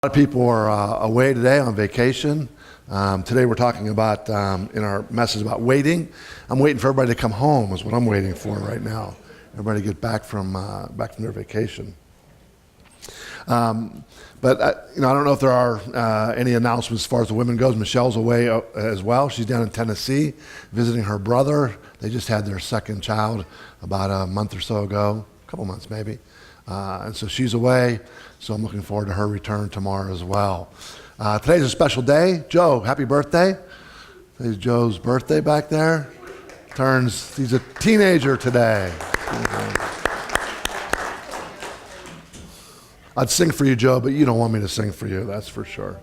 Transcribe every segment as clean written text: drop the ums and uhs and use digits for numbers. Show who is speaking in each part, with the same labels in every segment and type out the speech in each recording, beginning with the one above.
Speaker 1: A lot of people are away today on vacation. Today we're talking about, in our message about waiting. I'm waiting for everybody to come home is what I'm waiting for right now. Everybody to get back from their vacation. But I don't know if there are any announcements as far as the women goes. Michelle's away as well. She's down in Tennessee visiting her brother. They just had their second child about a month or so ago, a couple months maybe. And so she's away, so I'm looking forward to her return tomorrow as well. Today's a special day. Joe, happy birthday. Today's Joe's birthday back there. He's a teenager today. I'd sing for you, Joe, but you don't want me to sing for you, that's for sure.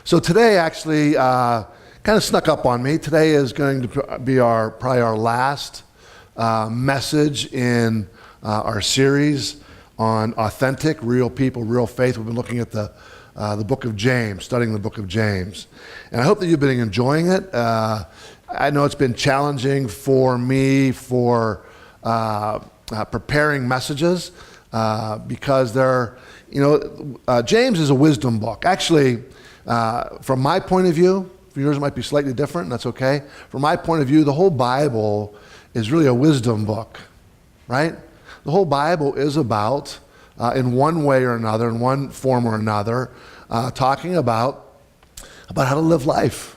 Speaker 1: So today actually kind of snuck up on me. Today is going to be probably our last message in our series on authentic, real people, real faith. We've been looking at the book of James, studying the book of James. And I hope that you've been enjoying it. I know it's been challenging for me for preparing messages because James is a wisdom book. Actually, from my point of view, for yours it might be slightly different, and that's okay. From my point of view, the whole Bible is really a wisdom book, right? The whole Bible is about, in one way or another, in one form or another, talking about how to live life.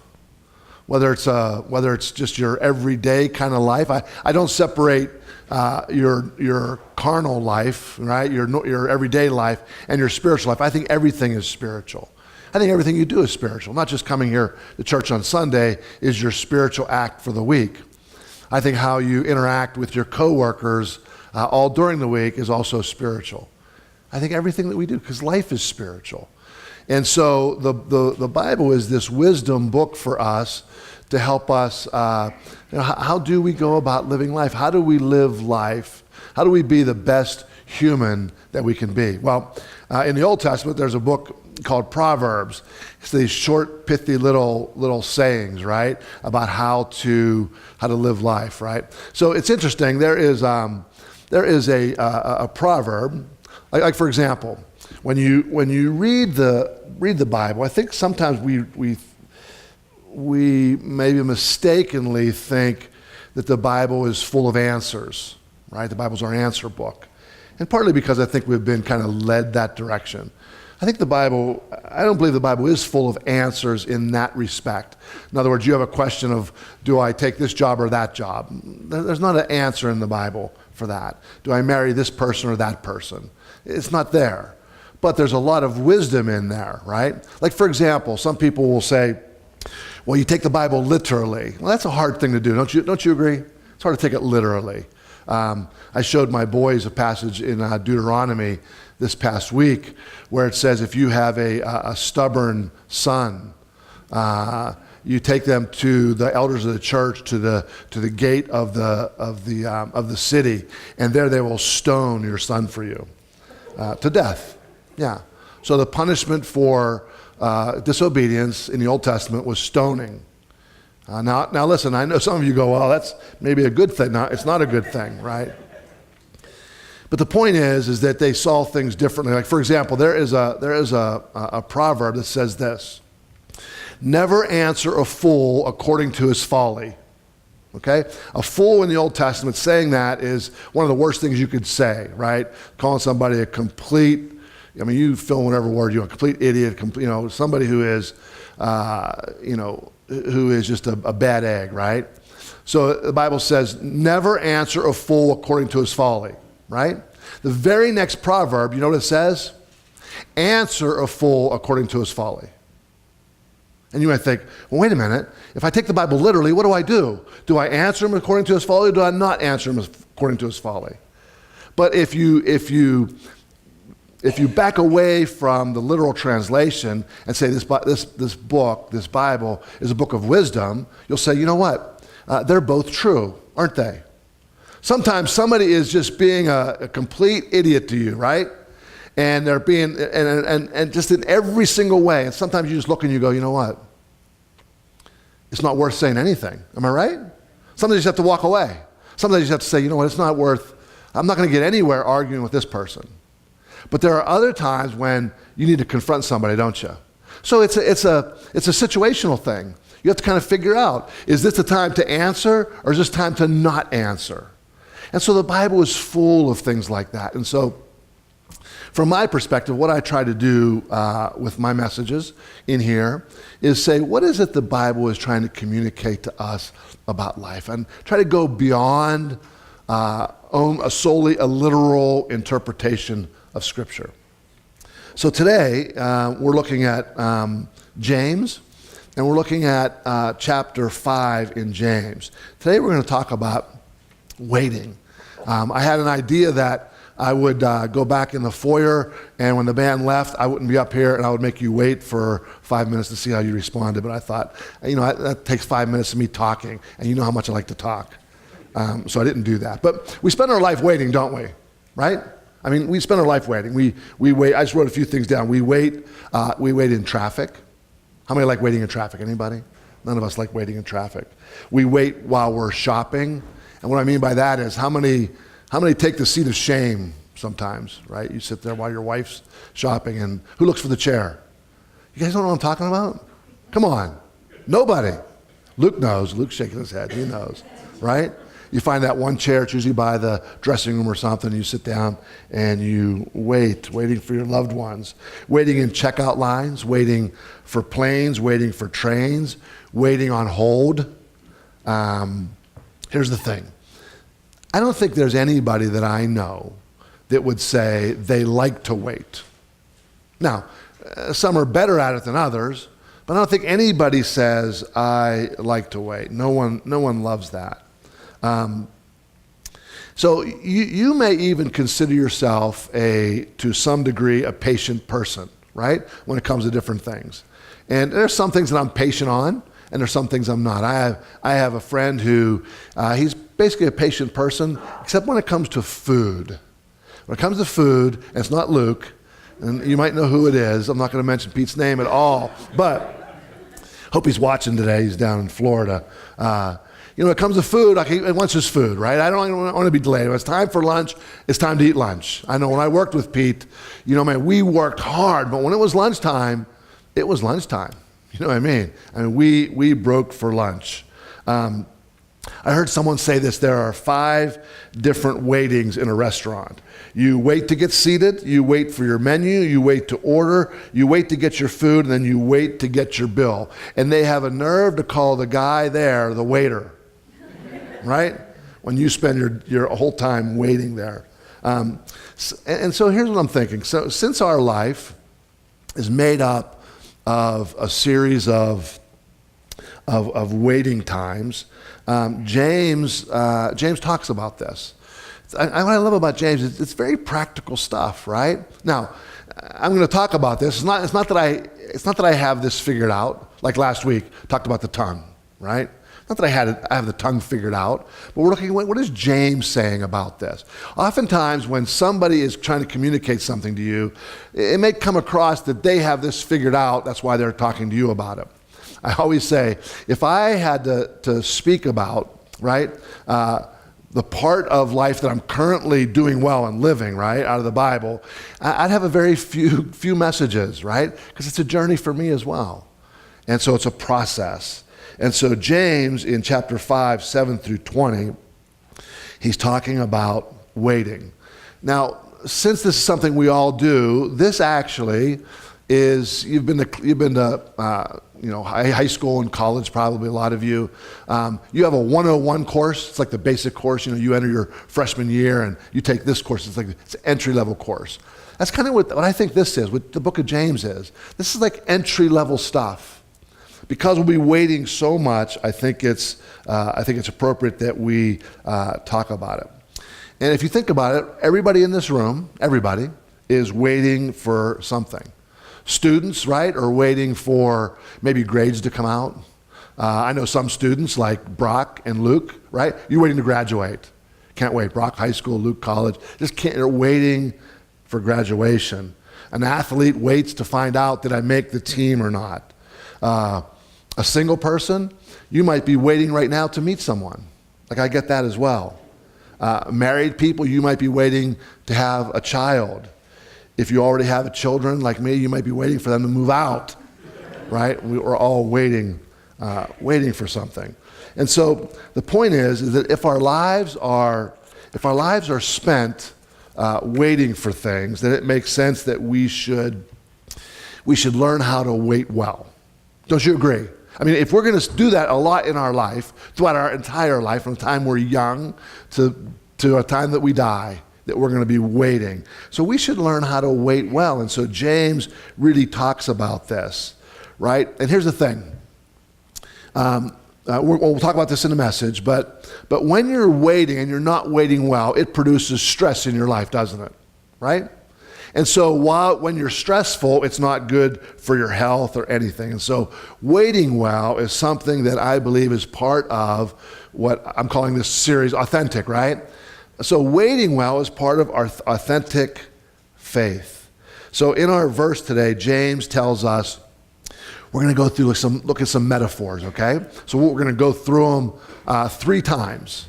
Speaker 1: Whether it's just your everyday kind of life. I don't separate your carnal life, right? Your everyday life and your spiritual life. I think everything is spiritual. I think everything you do is spiritual. Not just coming here to church on Sunday is your spiritual act for the week. I think how you interact with your coworkers all during the week is also spiritual. I think everything that we do, because life is spiritual. And so the Bible is this wisdom book for us to help us, how do we go about living life? How do we live life? How do we be the best human that we can be? Well, in the Old Testament, there's a book called Proverbs. It's these short, pithy little sayings, right, about how to live life, right? So it's interesting. There is a proverb, like for example, when you read the Bible, I think sometimes we maybe mistakenly think that the Bible is full of answers, right? The Bible's our answer book. And partly because I think we've been kind of led that direction. I don't believe the Bible is full of answers in that respect. In other words, you have a question of, do I take this job or that job? There's not an answer in the Bible for that. Do I marry this person or that person? It's not there. But there's a lot of wisdom in there, right? Like, for example, some people will say, well, you take the Bible literally. Well, that's a hard thing to do, don't you agree? It's hard to take it literally. I showed my boys a passage in Deuteronomy this past week where it says if you have a stubborn son, you take them to the elders of the church, to the gate of the city, and there they will stone your son for you to death. Yeah. So the punishment for disobedience in the Old Testament was stoning. Now listen, I know some of you go, well, that's maybe a good thing. No, it's not a good thing, right? But the point is that they saw things differently. Like, for example, there is a proverb that says this: never answer a fool according to his folly. Okay? A fool in the Old Testament, saying that is one of the worst things you could say, right? Calling somebody a complete, you fill in whatever word you want, complete idiot, somebody who is, who is just a bad egg, right? So the Bible says, never answer a fool according to his folly, right? The very next proverb, you know what it says? Answer a fool according to his folly. And you might think, well, wait a minute. If I take the Bible literally, what do? Do I answer him according to his folly, or do I not answer him according to his folly? But if you back away from the literal translation and say this book, this Bible, is a book of wisdom, you'll say, you know what? They're both true, aren't they? Sometimes somebody is just being a complete idiot to you, right? And they're being, and just in every single way. And sometimes you just look and you go, you know what? It's not worth saying anything. Am I right? Sometimes you just have to walk away. Sometimes you just have to say, you know what? It's not worth, I'm not going to get anywhere arguing with this person. But there are other times when you need to confront somebody, don't you? So it's a situational thing. You have to kind of figure out, is this the time to answer or is this time to not answer? And so the Bible is full of things like that. And so from my perspective, what I try to do with my messages in here is say, what is it the Bible is trying to communicate to us about life? And try to go beyond solely a literal interpretation of Scripture. So today, we're looking at James, and we're looking at chapter 5 in James. Today we're going to talk about waiting. I had an idea that I would go back in the foyer, and when the band left, I wouldn't be up here, and I would make you wait for 5 minutes to see how you responded. But I thought, that takes 5 minutes of me talking, and you know how much I like to talk. So I didn't do that. But we spend our life waiting, don't we? Right? I mean, we spend our life waiting. We wait. I just wrote a few things down. We wait in traffic. How many like waiting in traffic? Anybody? None of us like waiting in traffic. We wait while we're shopping. And what I mean by that is how many take the seat of shame sometimes, right? You sit there while your wife's shopping, and who looks for the chair? You guys don't know what I'm talking about? Come on. Nobody. Luke knows. Luke's shaking his head. He knows, right? You find that one chair, it's usually by the dressing room or something. You sit down and you waiting for your loved ones, waiting in checkout lines, waiting for planes, waiting for trains, waiting on hold. Here's the thing. I don't think there's anybody that I know that would say they like to wait. Now, some are better at it than others, but I don't think anybody says, I like to wait. No one loves that. So you may even consider yourself to some degree, a patient person, right? When it comes to different things. And there's some things that I'm patient on, and there's some things I'm not. I have a friend who, he's basically a patient person, except when it comes to food. When it comes to food, and it's not Luke, and you might know who it is. I'm not going to mention Pete's name at all, but hope he's watching today. He's down in Florida. When it comes to food, once there's food, right? I don't want to be delayed. When it's time for lunch, it's time to eat lunch. I know when I worked with Pete, we worked hard, but when it was lunchtime, it was lunchtime. You know what I mean? We broke for lunch. I heard someone say this, there are 5 different waitings in a restaurant. You wait to get seated, you wait for your menu, you wait to order, you wait to get your food, and then you wait to get your bill. And they have a nerve to call the guy there the waiter, right? When you spend your whole time waiting there. And so here's what I'm thinking. So since our life is made up of a series of waiting times, James talks about this. What I love about James is it's very practical stuff, right? Now, I'm going to talk about this. It's not that I have this figured out. Like last week, talked about the tongue, right? Not that I have the tongue figured out, but we're looking at what is James saying about this. Oftentimes, when somebody is trying to communicate something to you, it may come across that they have this figured out. That's why they're talking to you about it. I always say, if I had to speak about, right, the part of life that I'm currently doing well and living, right, out of the Bible, I'd have a very few messages, right, because it's a journey for me as well. And so it's a process. And so James, in chapter 5, 7 through 20, he's talking about waiting. Now, since this is something we all do, this actually is, you've been to high school and college, probably a lot of you. You have a 101 course. It's like the basic course. You enter your freshman year and you take this course. It's an entry-level course. That's kind of what I think this is, what the book of James is. This is like entry-level stuff. Because we'll be waiting so much, I think it's appropriate that we talk about it. And if you think about it, everybody in this room, everybody, is waiting for something. Students, right, are waiting for maybe grades to come out. I know some students like Brock and Luke, right? You're waiting to graduate. Can't wait. Brock high school, Luke college. They're waiting for graduation. An athlete waits to find out, did I make the team or not? A single person, you might be waiting right now to meet someone. Like I get that as well. Married people, you might be waiting to have a child. If you already have children like me, you might be waiting for them to move out, right? We're all waiting for something. And so the point is that if our lives are spent waiting for things, then it makes sense that we should learn how to wait well. Don't you agree? I mean, if we're going to do that a lot in our life, throughout our entire life, from the time we're young to a time that we die, that we're going to be waiting. So we should learn how to wait well. And so James really talks about this, right? And here's the thing. We'll talk about this in the message, but when you're waiting and you're not waiting well, it produces stress in your life, doesn't it? Right? And so when you're stressful, it's not good for your health or anything. And so waiting well is something that I believe is part of what I'm calling this series Authentic, right? So waiting well is part of our authentic faith. So in our verse today, James tells us we're going to go through look at some metaphors, okay? So we're going to go through them 3 times.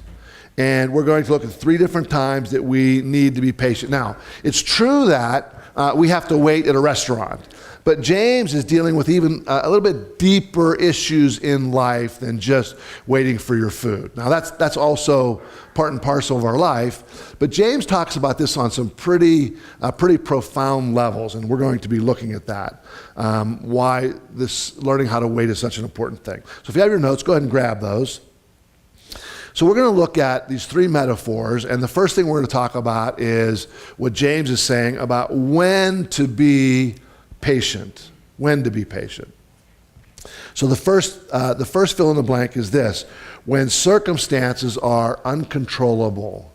Speaker 1: And we're going to look at 3 different times that we need to be patient. Now, it's true that we have to wait at a restaurant. But James is dealing with even a little bit deeper issues in life than just waiting for your food. Now, that's also part and parcel of our life. But James talks about this on some pretty profound levels, and we're going to be looking at that. Why this learning how to wait is such an important thing. So if you have your notes, go ahead and grab those. So we're going to look at these 3 metaphors, and the first thing we're going to talk about is what James is saying about when to be patient. When to be patient. So the first fill in the blank is this: when circumstances are uncontrollable.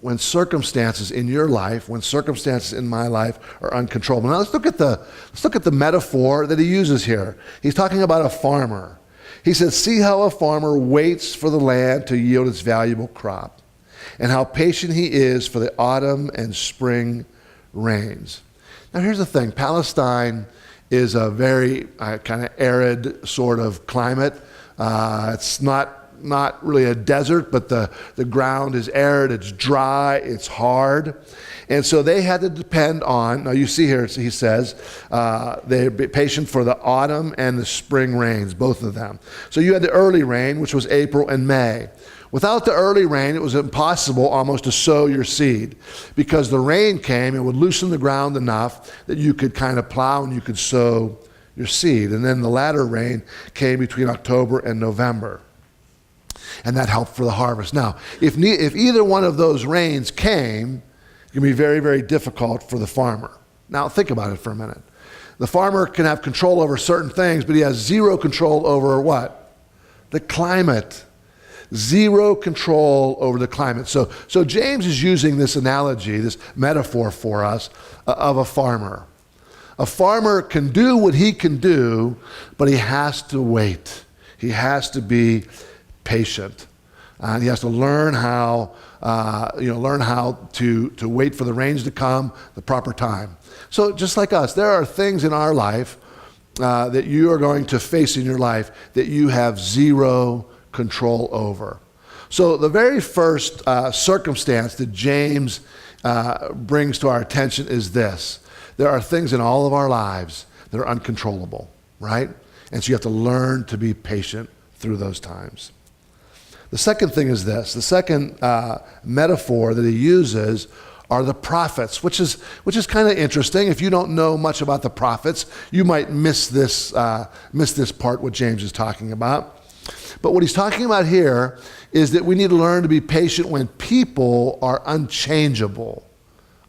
Speaker 1: When circumstances in your life, when circumstances in my life are uncontrollable. Now let's look at the metaphor that he uses here. He's talking about a farmer. He says, see how a farmer waits for the land to yield its valuable crop, and how patient he is for the autumn and spring rains. Now here's the thing. Palestine is a very kind of arid sort of climate. It's not really a desert, but the ground is arid, it's dry, it's hard. And so they had to depend on, now you see here, he says, they're patient for the autumn and the spring rains, both of them. So you had the early rain, which was April and May. Without the early rain, it was impossible almost to sow your seed, because the rain came, it would loosen the ground enough that you could kind of plow and you could sow your seed. And then the latter rain came between October and November, and that helped for the harvest. Now, if either one of those rains came, it can be very, very difficult for the farmer. Now, think about it for a minute. The farmer can have control over certain things, but he has zero control over what? The climate. Zero control over the climate. So James is using this analogy, this metaphor for us of a farmer. A farmer can do what he can do, but he has to wait. He has to be patient. He has to learn how to wait for the rains to come, the proper time. So just like us, there are things in our life that you are going to face in your life that you have zero control over. So the very first circumstance that James brings to our attention is this: there are things in all of our lives that are uncontrollable, right? And so you have to learn to be patient through those times. The second thing is this: the second metaphor that he uses are the prophets, which is kind of interesting. If you don't know much about the prophets, you might miss this part what James is talking about. But what he's talking about here is that we need to learn to be patient when people are unchangeable.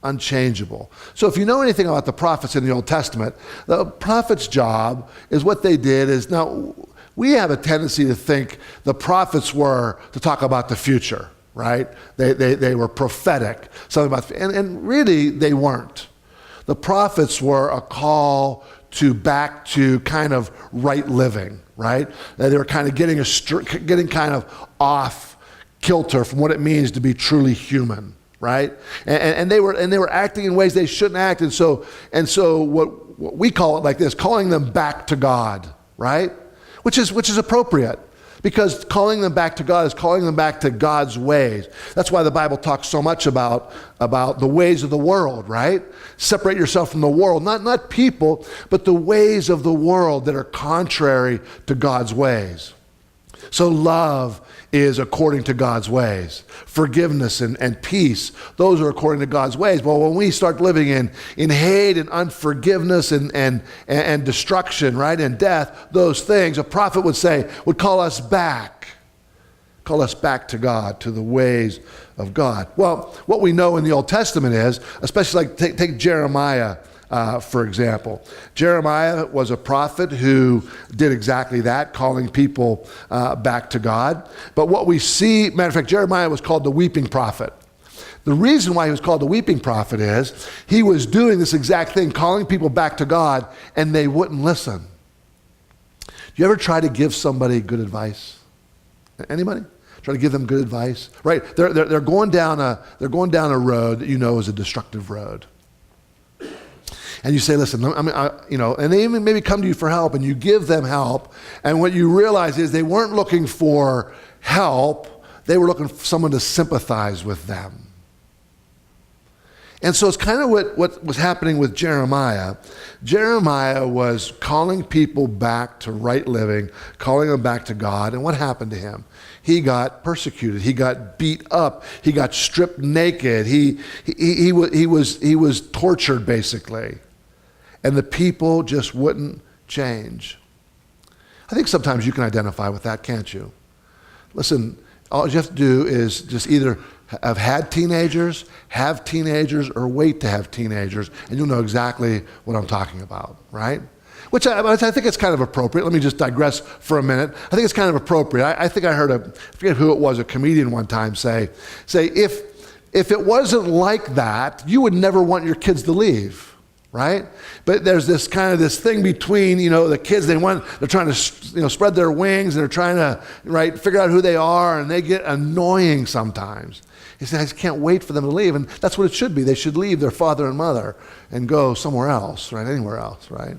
Speaker 1: Unchangeable. So if you know anything about the prophets in the Old Testament, the prophet's job is what they did is, now we have a tendency to think the prophets were to talk about the future, right? They were prophetic, something about, and really they weren't. The prophets were a call back to kind of right living, right? They were kind of getting kind of off kilter from what it means to be truly human, right? And they were acting in ways they shouldn't act, and so what we call it like this, calling them back to God, right? Which is appropriate, Because calling them back to God is calling them back to God's ways. That's why the Bible talks so much about the ways of the world, right? Separate yourself from the world. Not people, but the ways of the world that are contrary to God's ways. So love is according to God's ways. Forgiveness and peace, those are according to God's ways. But when we start living in hate and unforgiveness and destruction, right, and death, those things, a prophet would call us back to God, to the ways of God. Well, what we know in the Old Testament is, especially like take Jeremiah, for example. Jeremiah was a prophet who did exactly that, calling people back to God. But what we see, matter of fact, Jeremiah was called the weeping prophet. The reason why he was called the weeping prophet is he was doing this exact thing, calling people back to God, and they wouldn't listen. Do you ever try to give somebody good advice? Anybody? Try to give them good advice? Right? They're going down a road that you know is a destructive road. And you say, listen, and they even maybe come to you for help, and you give them help, and what you realize is they weren't looking for help, they were looking for someone to sympathize with them. And so it's kind of what was happening with Jeremiah. Jeremiah was calling people back to right living, calling them back to God, and what happened to him? He got persecuted. He got beat up. He got stripped naked. He was tortured, basically. And the people just wouldn't change. I think sometimes you can identify with that, can't you? Listen, all you have to do is just either have had teenagers, have teenagers, or wait to have teenagers, and you'll know exactly what I'm talking about, right? Which I think it's kind of appropriate. Let me just digress for a minute. I think it's kind of appropriate. I think I heard I forget who it was, a comedian one time say, if it wasn't like that, you would never want your kids to leave. Right? But there's this kind of this thing between, the kids, they're trying to, spread their wings, and they're trying to, right, figure out who they are, and they get annoying sometimes. He said, I just can't wait for them to leave, and that's what it should be. They should leave their father and mother and go somewhere else, right? Anywhere else, right?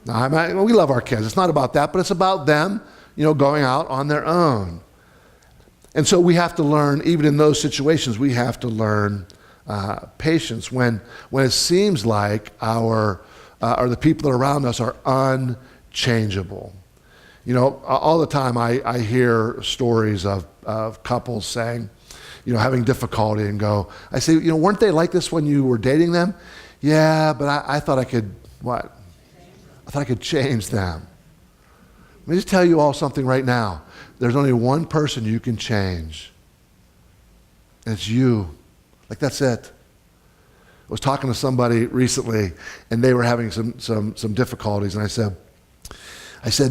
Speaker 1: Now, we love our kids. It's not about that, but it's about them, going out on their own. And so we have to learn, even in those situations, we have to learn patience when it seems like or the people that are around us are unchangeable. All the time I hear stories of couples saying, having difficulty, and I say, weren't they like this when you were dating them? Yeah, but I thought I could, what? I thought I could change them. Let me just tell you all something right now. There's only one person you can change, and it's you. Like, that's it. I was talking to somebody recently, and they were having some difficulties, and I said,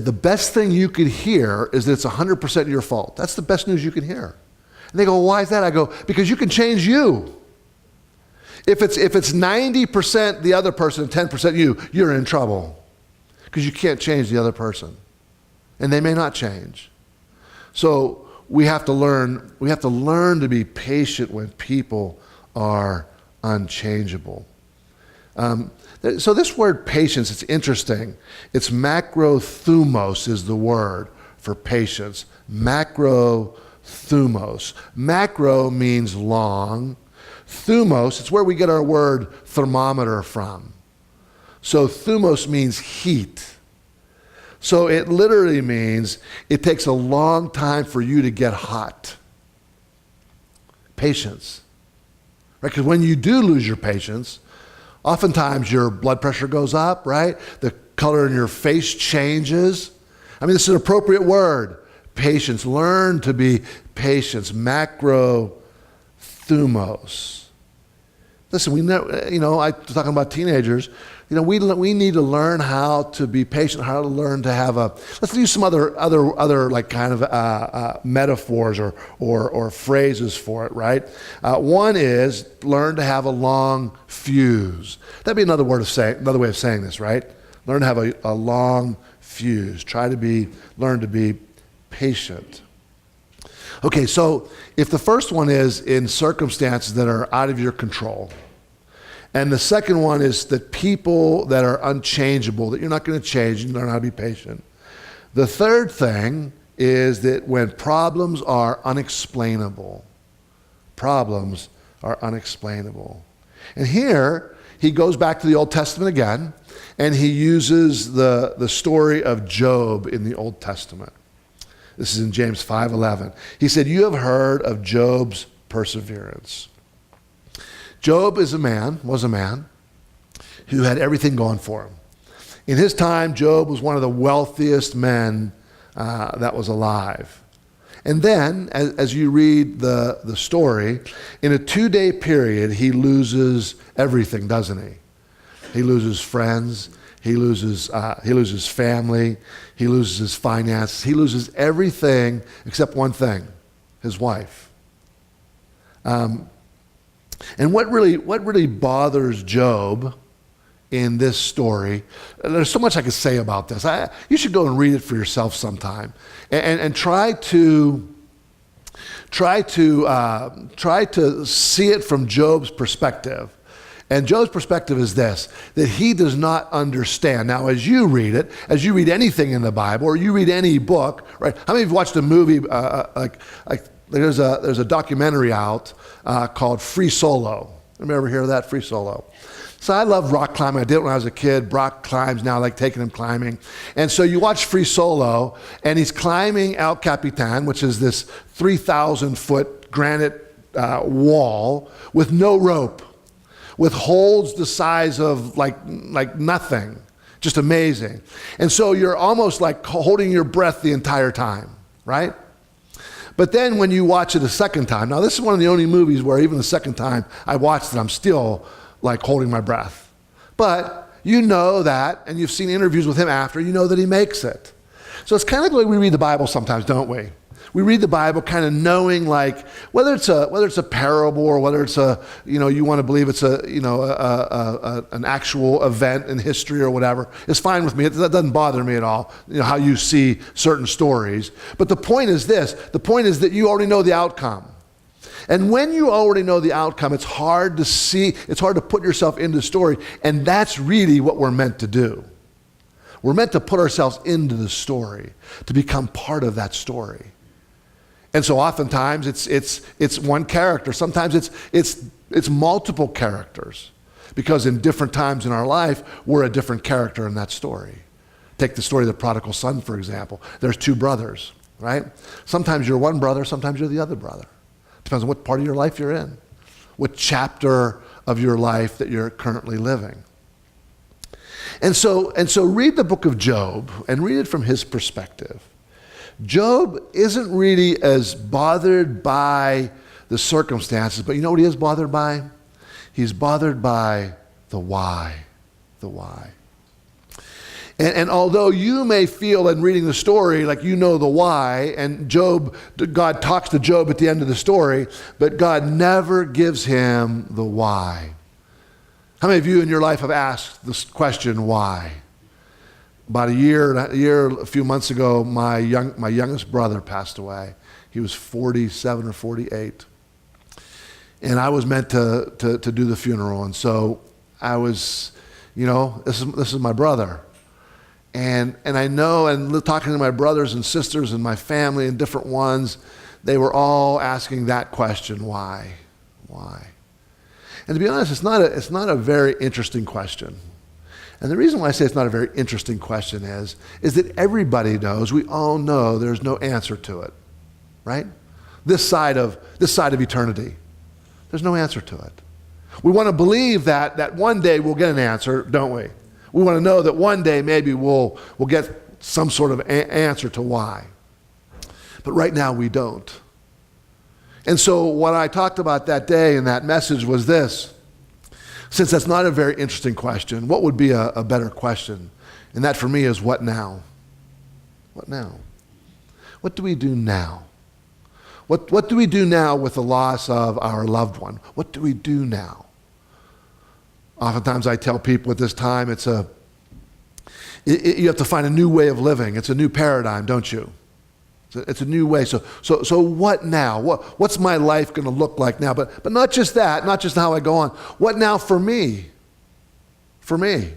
Speaker 1: the best thing you could hear is that it's 100% your fault. That's the best news you can hear. And they go, well, why is that? I go, because you can change you. If it's 90% the other person and 10% you, you're in trouble, because you can't change the other person, and they may not change. So we have to learn to be patient when people are unchangeable. So this word patience, it's interesting. It's macrothumos is the word for patience. Macrothumos. Macro means long. Thumos, it's where we get our word thermometer from. So thumos means heat. So it literally means it takes a long time for you to get hot. Patience. Right? Because when you do lose your patience, oftentimes your blood pressure goes up, right? The color in your face changes. I mean, this is an appropriate word. Patience. Learn to be patient. Macrothumos. Listen, we know, I'm talking about teenagers. We need to learn how to be patient, how to learn to have let's use some other like kind of metaphors or phrases for it, right? One is learn to have a long fuse. That'd be another way of saying this, right? Learn to have a long fuse. Learn to be patient. Okay, so if the first one is in circumstances that are out of your control, and the second one is that people that are unchangeable, that you're not going to change, you learn how to be patient. The third thing is that when problems are unexplainable, problems are unexplainable. And here, he goes back to the Old Testament again, and he uses the story of Job in the Old Testament. This is in James 5:11. He said, "You have heard of Job's perseverance." Job was a man who had everything going for him. In his time, Job was one of the wealthiest men that was alive. And then, as you read the story, in a 2-day period, he loses everything, doesn't he? He loses friends, he loses family, he loses his finances, he loses everything except one thing, his wife. And what really bothers Job in this story, there's so much I could say about this. You should go and read it for yourself sometime, and try to see it from Job's perspective. And Job's perspective is this, that he does not understand. Now, as you read it, as you read anything in the Bible, or you read any book, right? How many of you watched a movie, like there's a documentary out called Free Solo. Anybody ever hear of that, Free Solo? So I love rock climbing. I did it when I was a kid. Brock climbs now, I like taking him climbing. And so you watch Free Solo, and he's climbing El Capitan, which is this 3,000-foot granite wall with no rope, with holds the size of like nothing. Just amazing. And so you're almost like holding your breath the entire time, right? But then when you watch it a second time, now this is one of the only movies where even the second time I watched it, I'm still like holding my breath. But you know that, and you've seen interviews with him after, you know that he makes it. So it's kind of like we read the Bible sometimes, don't we? We read the Bible kind of knowing, like, whether it's a parable or whether it's you want to believe it's an actual event in history or whatever, it's fine with me. That doesn't bother me at all, how you see certain stories. But the point is this, the point is that you already know the outcome. And when you already know the outcome, it's hard to put yourself into the story, and that's really what we're meant to do. We're meant to put ourselves into the story, to become part of that story. And so oftentimes it's one character. Sometimes it's multiple characters, because in different times in our life, we're a different character in that story. Take the story of the prodigal son, for example. There's two brothers, right? Sometimes you're one brother, sometimes you're the other brother. Depends on what part of your life you're in, what chapter of your life that you're currently living. And so read the book of Job and read it from his perspective. Job isn't really as bothered by the circumstances, but you know what he is bothered by? He's bothered by the why, the why. And although you may feel in reading the story like you know the why, and God talks to Job at the end of the story, but God never gives him the why. How many of you in your life have asked this question, why? About a few months ago, my youngest brother passed away. He was 47 or 48. And I was meant to do the funeral. And so I was, this is my brother. And I know, and talking to my brothers and sisters and my family and different ones, they were all asking that question, why? Why? And to be honest, it's not a very interesting question. And the reason why I say it's not a very interesting question is that everybody knows, we all know there's no answer to it, right? This side of eternity, there's no answer to it. We want to believe that one day we'll get an answer, don't we? We want to know that one day maybe we'll get some sort of answer to why. But right now we don't. And so what I talked about that day in that message was this. Since that's not a very interesting question, what would be a better question? And that for me is, what now? What now? What do we do now? What do we do now with the loss of our loved one? What do we do now? Oftentimes I tell people at this time, you have to find a new way of living. It's a new paradigm, don't you? It's a new way. So what now? What's my life going to look like now? But not just that, not just how I go on. What now for me? For me.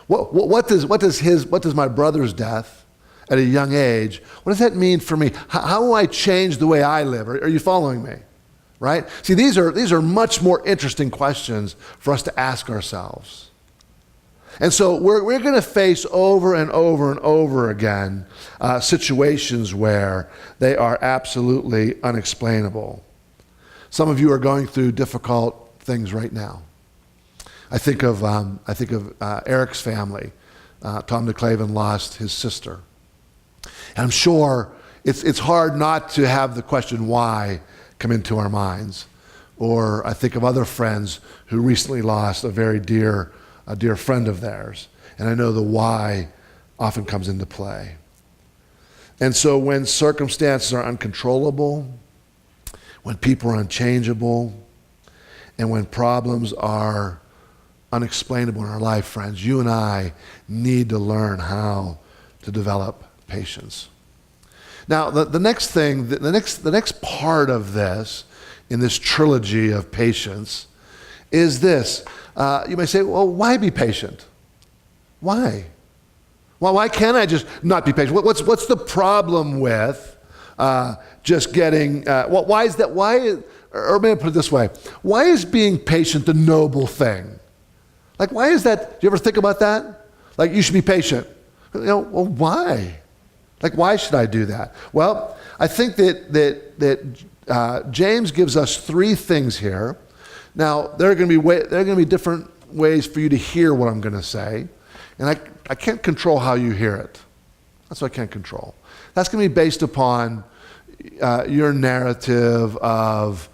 Speaker 1: What does my brother's death at a young age, what does that mean for me? How will I change the way I live? Are you following me? Right? See, these are much more interesting questions for us to ask ourselves. And so we're going to face over and over and over again situations where they are absolutely unexplainable. Some of you are going through difficult things right now. I think of Eric's family. Tom DeClaven lost his sister. And I'm sure it's hard not to have the question why come into our minds. Or I think of other friends who recently lost a very dear friend of theirs. And I know the why often comes into play. And so when circumstances are uncontrollable, when people are unchangeable, and when problems are unexplainable in our life, friends, you and I need to learn how to develop patience. Now, the next thing, the next part of this, in this trilogy of patience, is this. You may say, well, why be patient? Why? Well, why can't I just not be patient? What's the problem with just getting, why is that, or may I put it this way, why is being patient the noble thing? Like, why is that? Do you ever think about that? Like, you should be patient. Well, why? Like, why should I do that? Well, I think that James gives us three things here. Now, there are going to be different ways for you to hear what I'm going to say, and I can't control how you hear it. That's what I can't control. That's going to be based upon your narrative of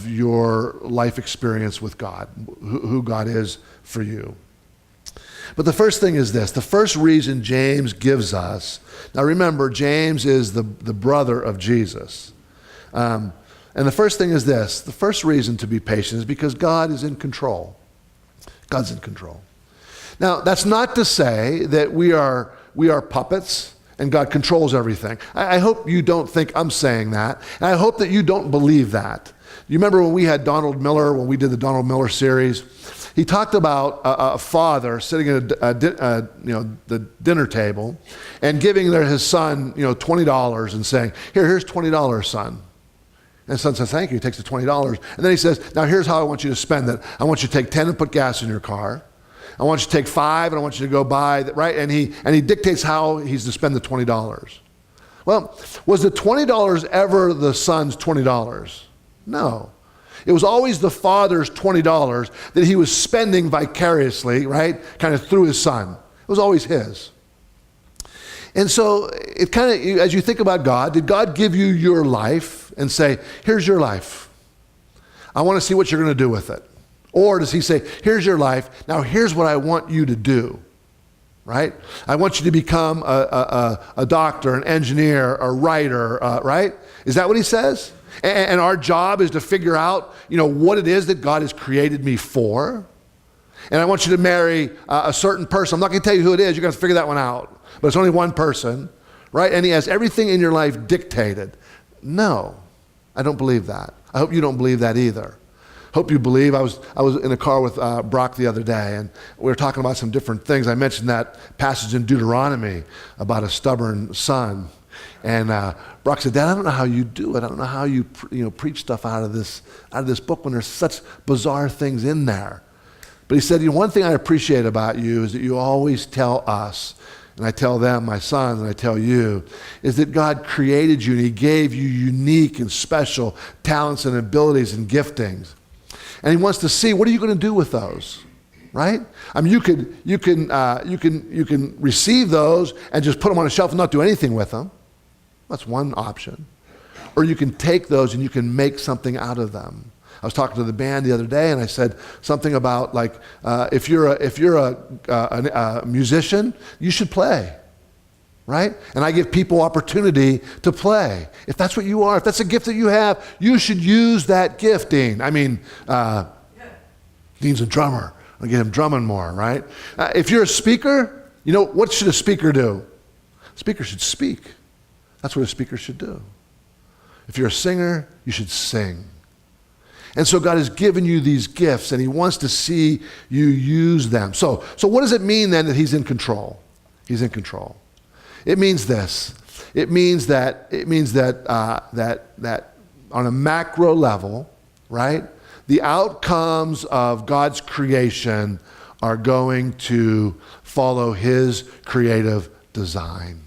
Speaker 1: your life experience with God, who God is for you. But the first thing is this. The first reason James gives us, now remember, James is the brother of Jesus. And the first thing is this. The first reason to be patient is because God is in control. God's in control. Now, that's not to say that we are puppets and God controls everything. I hope you don't think I'm saying that. And I hope that you don't believe that. You remember when we had Donald Miller, when we did the Donald Miller series? He talked about a father sitting at the dinner table and giving his son $20 and saying, here's $20, son. And his son says, thank you. He takes the $20. And then he says, now here's how I want you to spend it. I want you to take 10 and put gas in your car. I want you to take 5 and I want you to go buy, right? And he dictates how he's to spend the $20. Well, was the $20 ever the son's $20? No. It was always the father's $20 that he was spending vicariously, right? Kind of through his son. It was always his. And so it kind of, as you think about God, did God give you your life and say, here's your life. I want to see what you're going to do with it. Or does he say, here's your life. Now here's what I want you to do. Right? I want you to become a doctor, an engineer, a writer, right? Is that what he says? And our job is to figure out, what it is that God has created me for. And I want you to marry a certain person. I'm not going to tell you who it is. You're going to figure that one out. But it's only one person, right? And he has everything in your life dictated. No, I don't believe that. I hope you don't believe that either. Hope you believe. I was in a car with Brock the other day, and we were talking about some different things. I mentioned that passage in Deuteronomy about a stubborn son. And Brock said, Dad, I don't know how you do it. I don't know how you preach stuff out of this book when there's such bizarre things in there. But he said, one thing I appreciate about you is that you always tell us, and I tell them, my sons, and I tell you, is that God created you and he gave you unique and special talents and abilities and giftings. And he wants to see, what are you going to do with those? Right? I mean, you can receive those and just put them on a shelf and not do anything with them. That's one option. Or you can take those and you can make something out of them. I was talking to the band the other day and I said something about if you're a musician, you should play. Right? And I give people opportunity to play. If that's what you are, if that's a gift that you have, you should use that gifting. I mean, Dean's a drummer. I'll get him drumming more, right? If you're a speaker, what should a speaker do? A speaker should speak. That's what a speaker should do. If you're a singer, you should sing. And so God has given you these gifts and he wants to see you use them. So what does it mean then that he's in control? He's in control. It means this. It means that that on a macro level, right? The outcomes of God's creation are going to follow his creative design.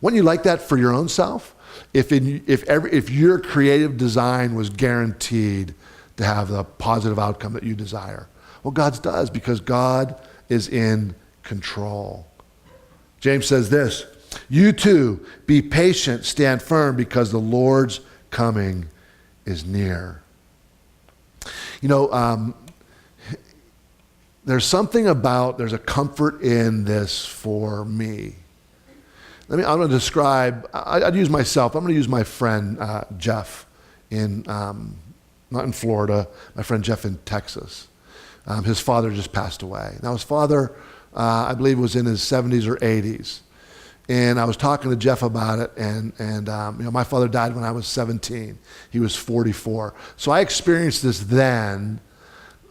Speaker 1: Wouldn't you like that for your own self? If your creative design was guaranteed to have the positive outcome that you desire. Well, God's does, because God is in control. James says this, you too, be patient, stand firm, because the Lord's coming is near. You know, there's a comfort in this for me. I'm going to describe, I'd use myself, I'm going to use my friend Jeff not in Florida, my friend Jeff in Texas. His father just passed away. Now his father, I believe, was in his 70s or 80s. And I was talking to Jeff about it, and you know, my father died when I was 17. He was 44. So I experienced this then,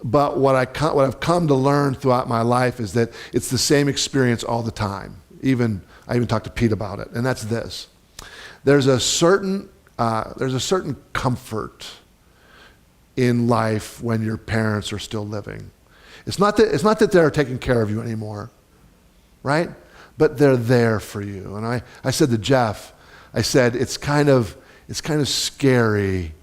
Speaker 1: but what I've come to learn throughout my life is that it's the same experience all the time. I even talked to Pete about it, and that's this. There's a certain comfort in life when your parents are still living. It's not that they're taking care of you anymore, right? But they're there for you. And I said to Jeff, I said, it's kind of scary.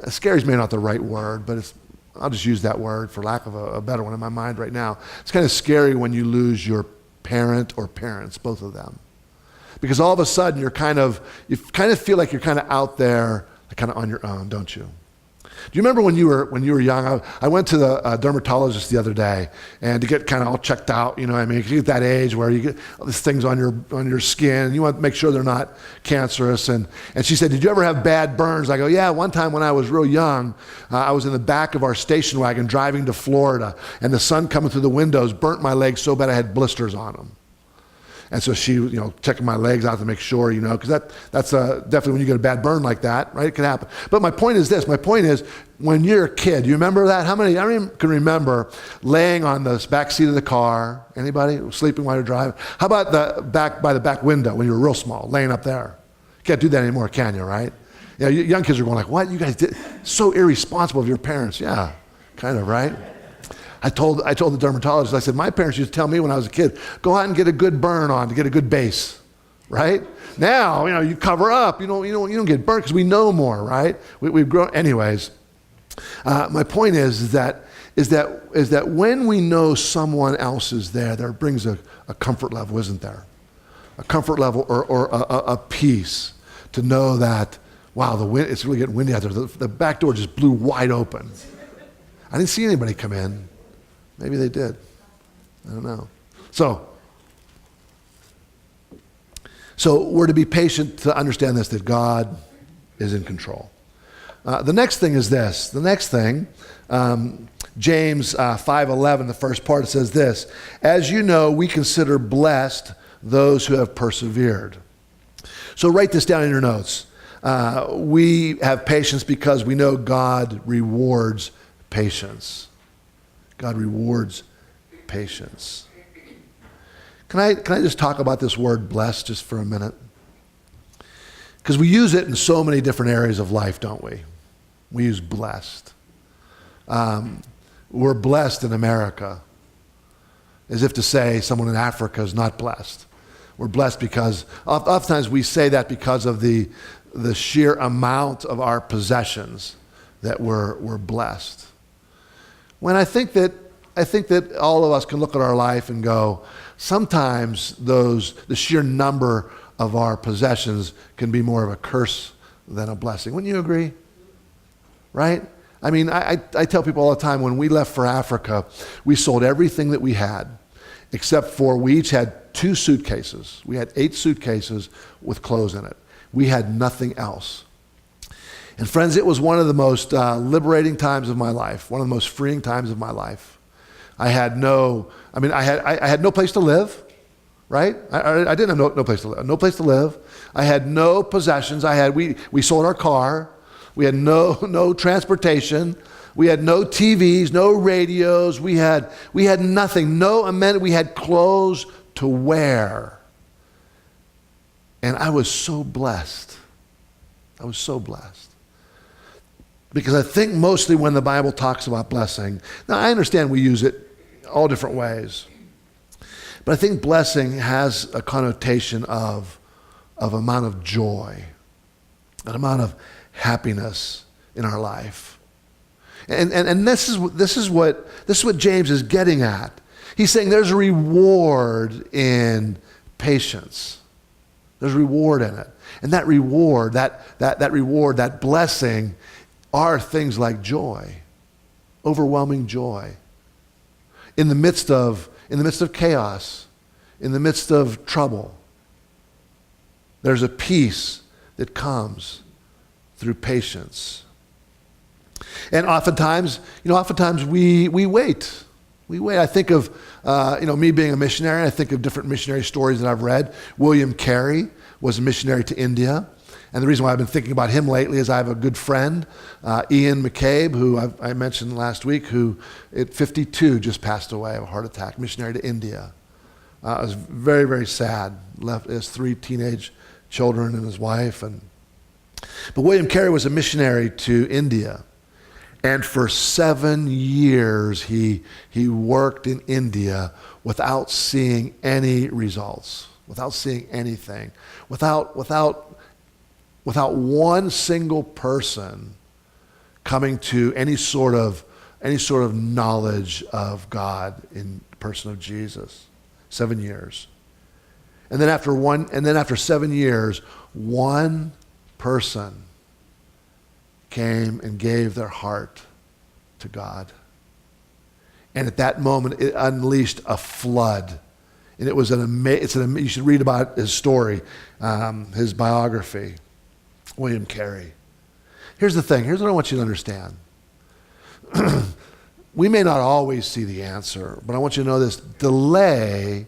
Speaker 1: Scary is maybe not the right word, but I'll just use that word for lack of a better one in my mind right now. It's kind of scary when you lose your parent or parents, both of them. Because all of a sudden you kind of feel like you're kind of out there, kind of on your own, don't you? Do you remember when you were young? I went to the dermatologist the other day, and to get kind of all checked out, you know what I mean? 'Cause you get that age where you get all these things on your skin, and you want to make sure they're not cancerous. And she said, did you ever have bad burns? I go, yeah, one time when I was real young, I was in the back of our station wagon driving to Florida, and the sun coming through the windows burnt my legs so bad I had blisters on them. And so she, you know, checking my legs out to make sure, you know, because that's definitely when you get a bad burn like that, right? It can happen. But my point is this. My point is, when you're a kid, you remember that? How many? I can remember laying on the back seat of the car. Anybody sleeping while you're driving? How about by the back window when you were real small, laying up there? You can't do that anymore, can you? Right? Yeah. Young kids are going like, "What? You guys did so irresponsible of your parents." Yeah, kind of, right? I told the dermatologist, I said, my parents used to tell me when I was a kid, go out and get a good burn on to get a good base, right? Now, you know, you cover up, you don't get burnt because we know more, right? We've grown, anyways. My point is that when we know someone else is there brings a comfort level, isn't there? A comfort level or a peace to know that, wow, it's really getting windy out there. The back door just blew wide open. I didn't see anybody come in. Maybe they did. I don't know. So we're to be patient to understand this, that God is in control. The next thing is this. The next thing, James 5:11, the first part, it says this. As you know, we consider blessed those who have persevered. So write this down in your notes. We have patience because we know God rewards patience. God rewards patience. Can I just talk about this word blessed just for a minute? Because we use it in so many different areas of life, don't we? We use blessed. We're blessed in America, as if to say someone in Africa is not blessed. We're blessed because, oftentimes we say that because of the sheer amount of our possessions that we're blessed. When I think that all of us can look at our life and go, sometimes the sheer number of our possessions can be more of a curse than a blessing. Wouldn't you agree? Right? I mean, I tell people all the time, when we left for Africa, we sold everything that we had, except for we each had 2 suitcases. We had 8 suitcases with clothes in it. We had nothing else. And friends, it was one of the most liberating times of my life, one of the most freeing times of my life. I had no place to live, right? I didn't have no place to live, no place to live. I had no possessions. We sold our car. We had no transportation. We had no TVs, no radios. We had nothing, no amenity. We had clothes to wear. And I was so blessed. I was so blessed. Because I think mostly when the Bible talks about blessing, now I understand we use it all different ways, but I think blessing has a connotation of amount of joy, an amount of happiness in our life. And this is what James is getting at. He's saying there's a reward in patience. There's a reward in it. And that reward, that blessing are things like joy, overwhelming joy. In the midst of chaos, in the midst of trouble, there's a peace that comes through patience. And oftentimes we wait. We wait. I think of, me being a missionary, I think of different missionary stories that I've read. William Carey was a missionary to India. And the reason why I've been thinking about him lately is I have a good friend, Ian McCabe, who I mentioned last week, who at 52 just passed away of a heart attack, missionary to India. It was very, very sad. Left his 3 teenage children and his wife. But William Carey was a missionary to India. And for 7 years, he worked in India without seeing any results, without seeing anything, without one single person coming to any sort of knowledge of God in the person of Jesus. 7 years. And then after 7 years, one person came and gave their heart to God. And at that moment, it unleashed a flood. And it was you should read about his story, his biography, William Carey. Here's the thing. Here's what I want you to understand. We may not always see the answer, but I want you to know this. Delay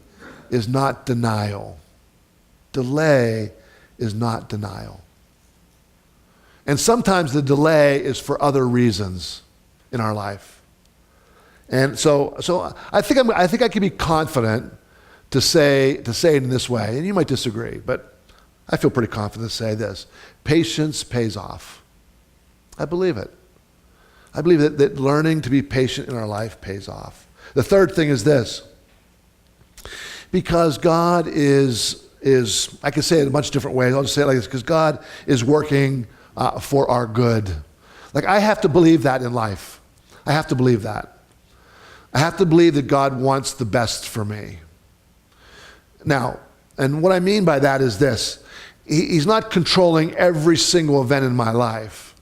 Speaker 1: is not denial. Delay is not denial. And sometimes the delay is for other reasons in our life. And so I think I can be confident to say it in this way, and you might disagree, but I feel pretty confident to say this. Patience pays off. I believe it. I believe that learning to be patient in our life pays off. The third thing is this. Because God is I can say it in a bunch of different ways. I'll just say it like this. Because God is working for our good. Like, I have to believe that in life. I have to believe that. I have to believe that God wants the best for me. Now, and what I mean by that is this. He's not controlling every single event in my life,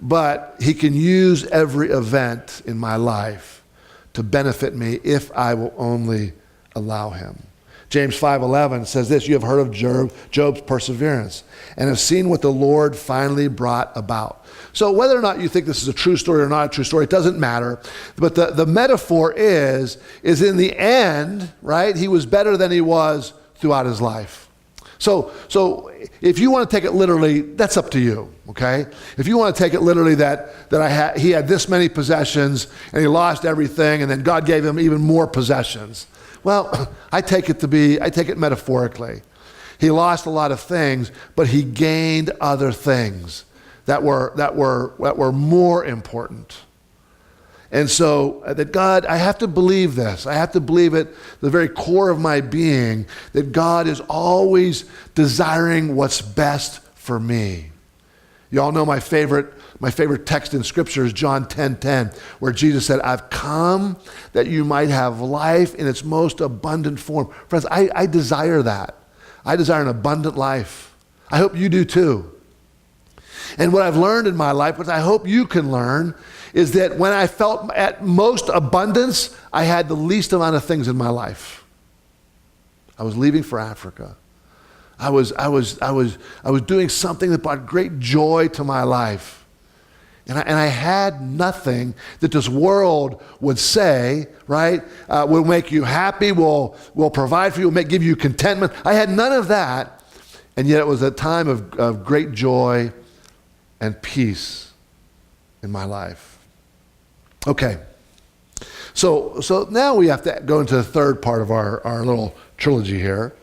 Speaker 1: but he can use every event in my life to benefit me if I will only allow him. James 5:11 says this, you have heard of Job's perseverance and have seen what the Lord finally brought about. So whether or not you think this is a true story or not a true story, it doesn't matter. But the metaphor is in the end, right, he was better than he was throughout his life. So if you want to take it literally, that's up to you, okay? If you want to take it literally that he had this many possessions and he lost everything and then God gave him even more possessions. Well, I take it metaphorically. He lost a lot of things, but he gained other things that were more important. And so that God, I have to believe this. I have to believe it, the very core of my being, that God is always desiring what's best for me. You all know my favorite text in Scripture is John 10:10, where Jesus said, I've come that you might have life in its most abundant form. Friends, I desire that. I desire an abundant life. I hope you do too. And what I've learned in my life, what I hope you can learn, is that when I felt at most abundance, I had the least amount of things in my life. I was leaving for Africa. I was doing something that brought great joy to my life. And I had nothing that this world would say, right, will make you happy, will provide for you, will give you contentment. I had none of that, and yet it was a time of great joy and peace in my life. Okay, so now we have to go into the third part of our little trilogy here.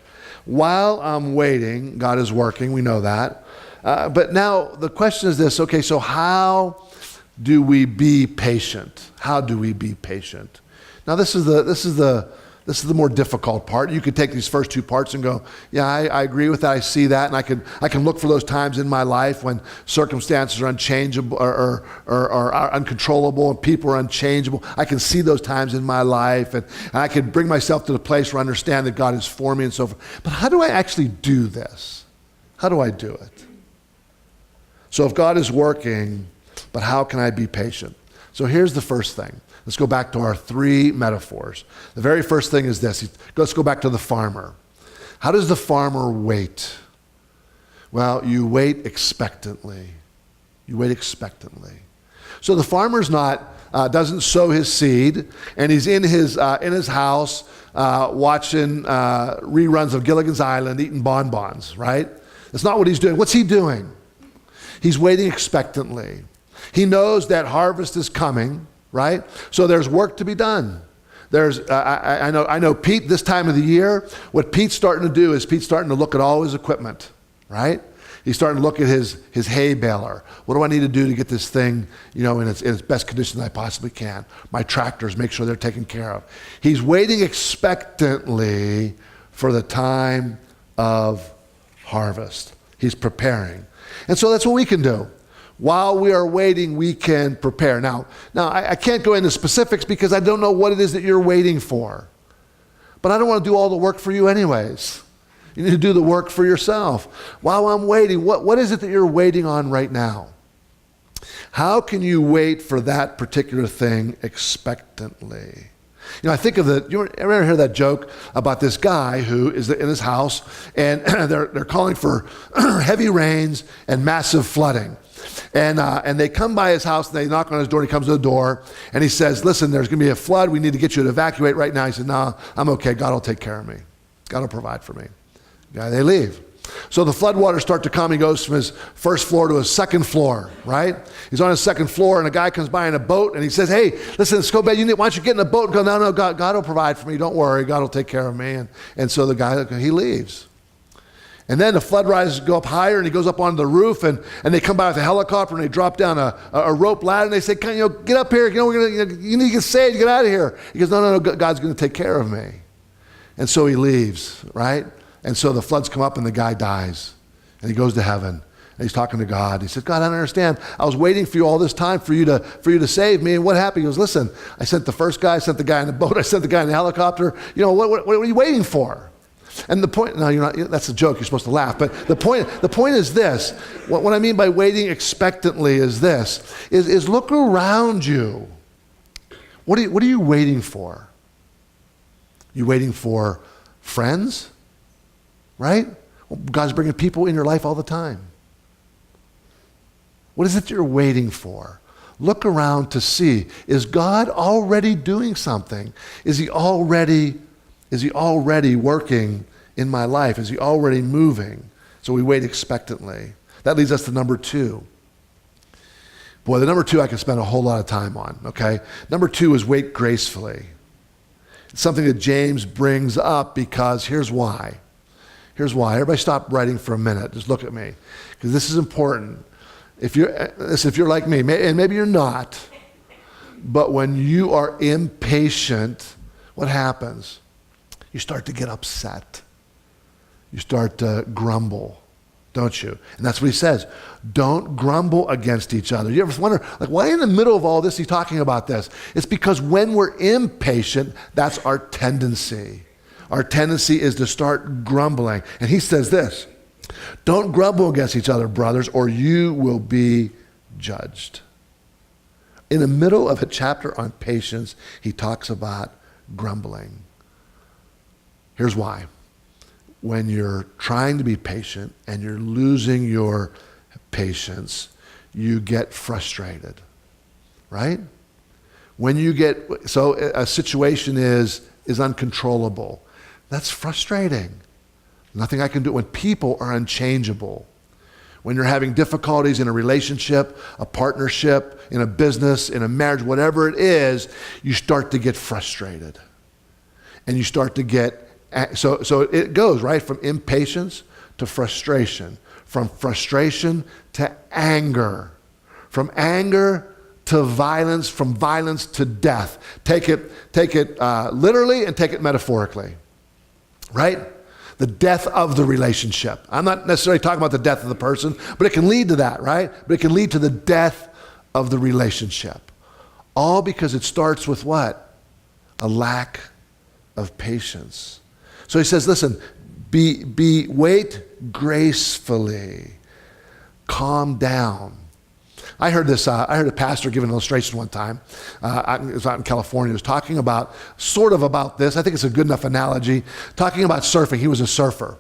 Speaker 1: while I'm waiting, God is working. We know that. But now the question is this, okay, so how do we be patient? How do we be patient? Now this is the more difficult part. You could take these first two parts and go, yeah, I agree with that. I see that, and I can look for those times in my life when circumstances are unchangeable or are uncontrollable and people are unchangeable. I can see those times in my life, and I can bring myself to the place where I understand that God is for me and so forth. But how do I actually do this? How do I do it? So if God is working, but how can I be patient? So here's the first thing. Let's go back to our three metaphors. The very first thing is this. Let's go back to the farmer. How does the farmer wait? Well, you wait expectantly. You wait expectantly. So the farmer's doesn't sow his seed, and he's in his house watching reruns of Gilligan's Island, eating bonbons, right? That's not what he's doing. What's he doing? He's waiting expectantly. He knows that harvest is coming, right? So there's work to be done. I know Pete, this time of the year, what Pete's starting to do is Pete's starting to look at all his equipment, right? He's starting to look at his hay baler. What do I need to do to get this thing, in its best condition that I possibly can? My tractors, make sure they're taken care of. He's waiting expectantly for the time of harvest. He's preparing. And so that's what we can do. While we are waiting, we can prepare. Now I can't go into specifics because I don't know what it is that you're waiting for. But I don't want to do all the work for you anyways. You need to do the work for yourself. While I'm waiting, what is it that you're waiting on right now? How can you wait for that particular thing expectantly? I think of you ever hear that joke about this guy who is in his house and they're calling for heavy rains and massive flooding. And they come by his house and they knock on his door and he comes to the door and he says, listen, there's going to be a flood. We need to get you to evacuate right now. He said, no, I'm okay. God will take care of me. God will provide for me. Yeah, they leave. So the floodwaters start to come. He goes from his first floor to his second floor, right? He's on his second floor and a guy comes by in a boat and he says, hey, listen, let's go back. Why don't you get in a boat and go, no, God will provide for me. Don't worry. God will take care of me. And so the guy, he leaves. And then the flood rises go up higher and he goes up onto the roof and they come by with a helicopter and they drop down a rope ladder and they say, get up here. You need to get saved. Get out of here. He goes, no, God's going to take care of me. And so he leaves, right? And so the floods come up and the guy dies. And he goes to heaven. And he's talking to God. He says, God, I don't understand. I was waiting for you all this time for you to save me. And what happened? He goes, listen, I sent the first guy, I sent the guy in the boat, I sent the guy in the helicopter. What are you waiting for? And the point, no, you're not, that's a joke, you're supposed to laugh. But the point is this. What I mean by waiting expectantly is this, is look around you. What are you waiting for? You waiting for friends? Right? Well, God's bringing people in your life all the time. What is it you're waiting for? Look around to see, is God already doing something? Is he already working in my life? Is he already moving? So we wait expectantly. That leads us to number 2. Boy, the number 2 I could spend a whole lot of time on, okay? Number 2 is wait gracefully. It's something that James brings up because here's why. Here's why. Everybody stop writing for a minute. Just look at me. Because this is important. If you're like me, and maybe you're not, but when you are impatient, what happens? You start to get upset. You start to grumble, don't you? And that's what he says. Don't grumble against each other. You ever wonder, why in the middle of all this he's talking about this? It's because when we're impatient, that's our tendency. Our tendency is to start grumbling. And he says this, don't grumble against each other, brothers, or you will be judged. In the middle of a chapter on patience, he talks about grumbling. Here's why. When you're trying to be patient and you're losing your patience, you get frustrated, right? When you get, so a situation is uncontrollable. That's frustrating. Nothing I can do. When people are unchangeable, when you're having difficulties in a relationship, a partnership, in a business, in a marriage, whatever it is, you start to get frustrated. And you start to get So it goes, right, from impatience to frustration, from frustration to anger, from anger to violence, from violence to death. Take it literally and take it metaphorically, right? The death of the relationship. I'm not necessarily talking about the death of the person, but it can lead to that, right? But it can lead to the death of the relationship. All because it starts with what? A lack of patience. So he says, listen, wait gracefully, calm down. I heard a pastor give an illustration one time. It was out in California. He was talking about this. I think it's a good enough analogy. Talking about surfing. He was a surfer.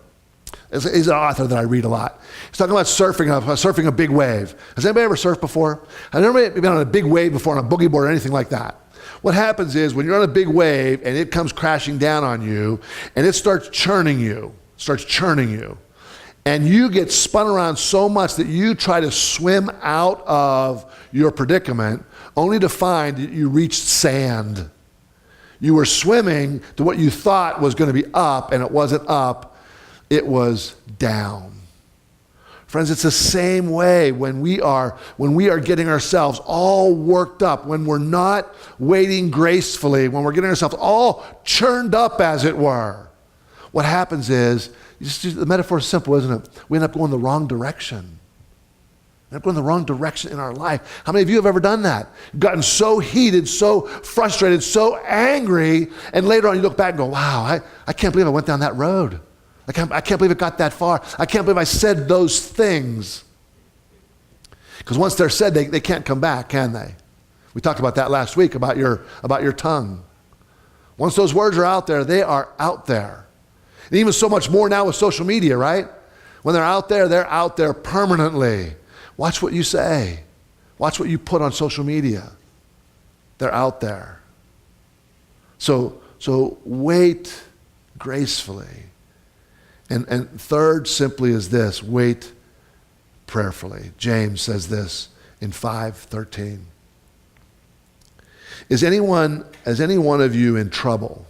Speaker 1: He's an author that I read a lot. He's talking about surfing a big wave. Has anybody ever surfed before? Has anybody been on a big wave before on a boogie board or anything like that? What happens is when you're on a big wave and it comes crashing down on you and it starts churning you, and you get spun around so much that you try to swim out of your predicament only to find that you reached sand. You were swimming to what you thought was going to be up, and it wasn't up, it was down. Friends, it's the same way when we are getting ourselves all worked up, when we're not waiting gracefully, when we're getting ourselves all churned up, as it were. What happens is, the metaphor is simple, isn't it? We end up going the wrong direction. We end up going the wrong direction in our life. How many of you have ever done that? You've gotten so heated, so frustrated, so angry, and later on you look back and go, wow, I can't believe I went down that road. I can't believe it got that far. I can't believe I said those things. Because once they're said, they can't come back, can they? We talked about that last week, about your tongue. Once those words are out there, they are out there. And even so much more now with social media, right? When they're out there permanently. Watch what you say. Watch what you put on social media. They're out there. So wait gracefully. And third simply is this, wait prayerfully. James says this in 5:13. Is any one of you in trouble?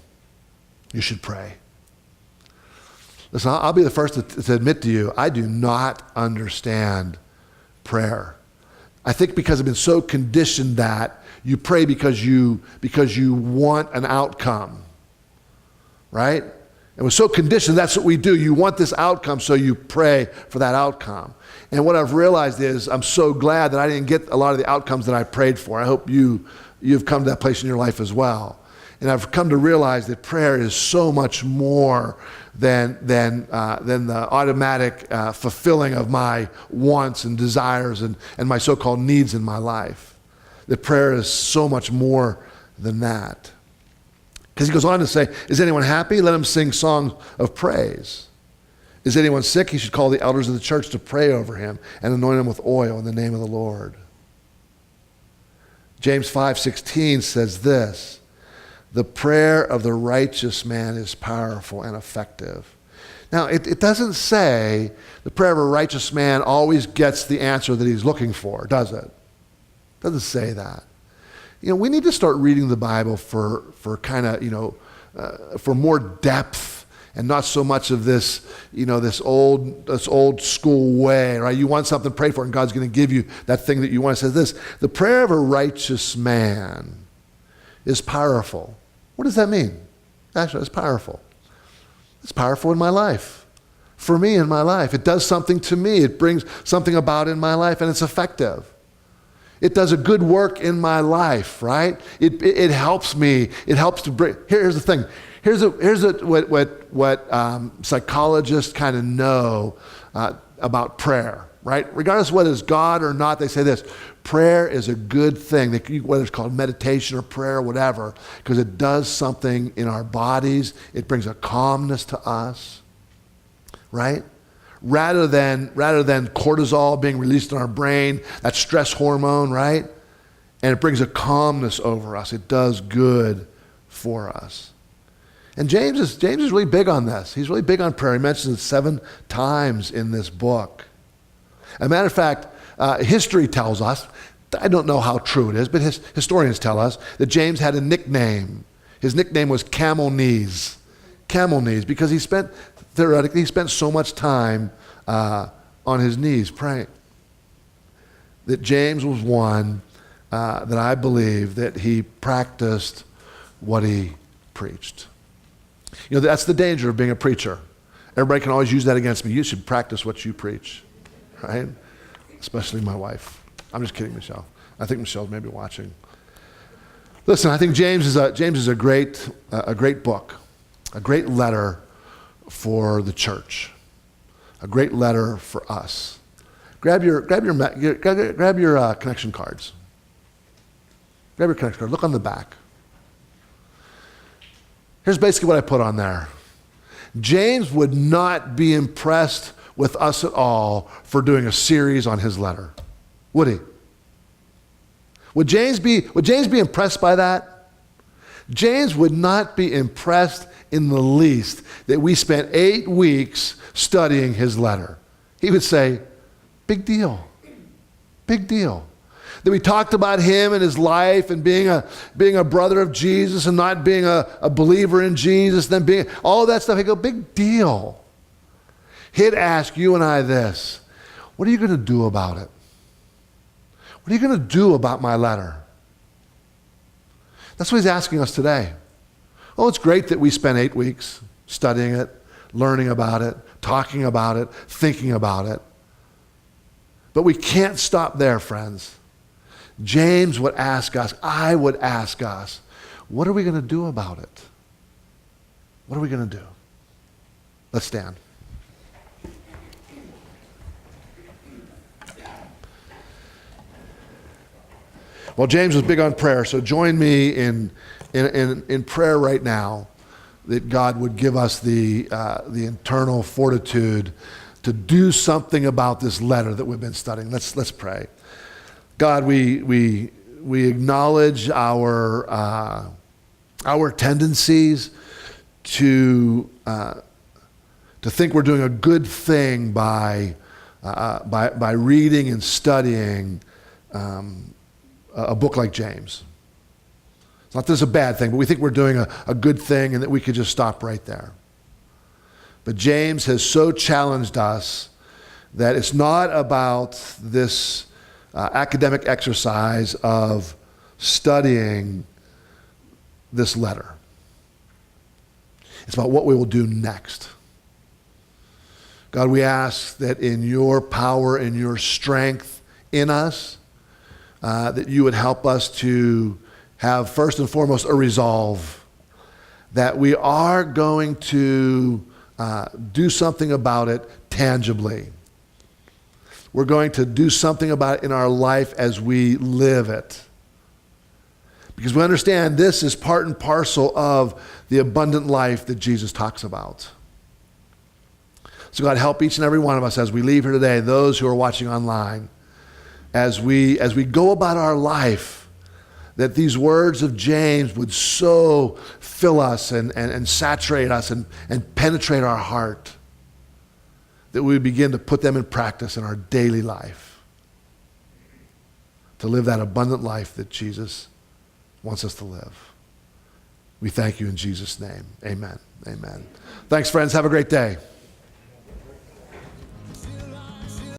Speaker 1: You should pray. Listen, I'll be the first to admit to you, I do not understand prayer. I think because I've been so conditioned that you pray because you want an outcome, right? And we're so conditioned, that's what we do. You want this outcome, so you pray for that outcome. And what I've realized is I'm so glad that I didn't get a lot of the outcomes that I prayed for. I hope you've come to that place in your life as well. And I've come to realize that prayer is so much more than the automatic fulfilling of my wants and desires and my so-called needs in my life. That prayer is so much more than that. Because he goes on to say, is anyone happy? Let him sing songs of praise. Is anyone sick? He should call the elders of the church to pray over him and anoint him with oil in the name of the Lord. James 5:16 says this, the prayer of the righteous man is powerful and effective. Now, it doesn't say the prayer of a righteous man always gets the answer that he's looking for, does it? It doesn't say that. We need to start reading the Bible for kind of, for more depth and not so much of this, this old school way, right? You want something, pray for it, and God's going to give you that thing that you want. It says this, the prayer of a righteous man is powerful. What does that mean? Actually, it's powerful. It's powerful in my life. For me in my life. It does something to me. It brings something about in my life, and it's effective. It does a good work in my life, right? It helps me. It helps to bring. Here's the thing. Here's what psychologists kind of know about prayer, right? Regardless of whether it's God or not, they say this: prayer is a good thing, whether it's called meditation or prayer or whatever, because it does something in our bodies. It brings a calmness to us, right? Rather than cortisol being released in our brain, that stress hormone, right? And it brings a calmness over us. It does good for us. And James is really big on this. He's really big on prayer. He mentions it 7 times in this book. As a matter of fact, history tells us, I don't know how true it is, but historians tell us that James had a nickname. His nickname was Camel Knees. camel knees because theoretically, he spent so much time on his knees praying. That James was one that I believe that he practiced what he preached. You know, that's the danger of being a preacher. Everybody can always use that against me. You should practice what you preach, right? Especially my wife. I'm just kidding, Michelle. I think Michelle's maybe watching. Listen, I think James is a great book, a great letter for the church, a great letter for us. Grab your connection cards. Grab your connection card. Look on the back. Here's basically what I put on there. James would not be impressed with us at all for doing a series on his letter, would he? Would James be impressed by that? James would not be impressed in the least that we spent 8 weeks studying his letter. He would say, big deal, big deal. That we talked about him and his life and being a brother of Jesus and not being a believer in Jesus, then being all that stuff. He'd go, big deal. He'd ask you and I this, what are you going to do about it? What are you going to do about my letter? That's what he's asking us today. Oh, it's great that we spent 8 weeks studying it, learning about it, talking about it, thinking about it. But we can't stop there, friends. James would ask us, I would ask us, what are we going to do about it? What are we going to do? Let's stand. Well, James was big on prayer, so join me in prayer right now that God would give us the internal fortitude to do something about this letter that we've been studying. Let's pray. God, we acknowledge our tendencies to think we're doing a good thing by reading and studying a book like James. It's not that it's a bad thing, but we think we're doing a good thing and that we could just stop right there. But James has so challenged us that it's not about this academic exercise of studying this letter. It's about what we will do next. God, we ask that in your power and your strength in us, that you would help us to have, first and foremost, a resolve that we are going to do something about it tangibly. We're going to do something about it in our life as we live it. Because we understand this is part and parcel of the abundant life that Jesus talks about. So God, help each and every one of us as we leave here today, those who are watching online, as we go about our life, that these words of James would so fill us and saturate us and penetrate our heart, that we would begin to put them in practice in our daily life, to live that abundant life that Jesus wants us to live. We thank you in Jesus' name. Amen. Amen. Thanks, friends. Have a great day.